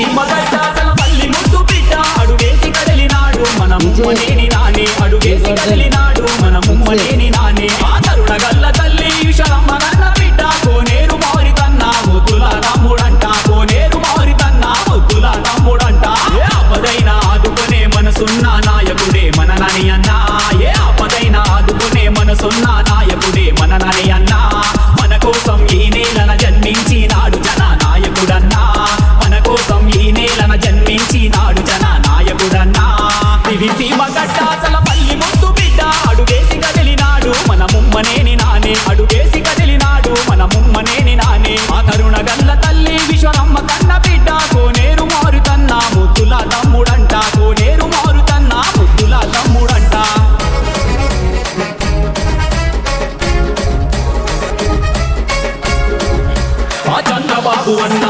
సీమగడ్డాసల మల్లి ముద్దు బిడ్డ అడుగేసి కదిలినాడు మన ముమ్మనేని నానే అడుగేసి కదిలినాడు మన ముమ్మనేని నానే ఆ తరుణ గల్ల తల్లి ఈశ్వరమ్మ నన్న బిడ్డ కోనేరు మారి తన్న ముద్దుల తమ్ముడంట కోనేరు మారి తన్న ముద్దుల తమ్ముడంట ఏ ఆపదైనా ఆదుకునే మనసున్న నాయకుడే మన నాని అన్నా ఏ ఆపదైనా ఆదుకునే మనసున్న నాయకుడే మన నాని అన్నా మన కోసం ఈ నేలన జన్మించినాడు జన నాయకుడన్నా మన కోసం ఈ నేలన జన్మించినాడు జన నాయకుడన్నా సీమగడ్డాసల మల్లి ముద్దు బిడ్డ అడుగేసి కదిలినాడు మన ముమ్మనేని నానే అడుగేసి కదిలినాడు మన ముమ్మనేని నానే ఆ కరుణ గల్ల తల్లి విశ్వరమ్మ కన్న బిడ్డ కోనేరు మారుతన్న ముద్దుల తమ్ముడంట కోనేరు మారుతన్న ముద్దుల తమ్ముడంట ఆ చంద్రబాబు అన్న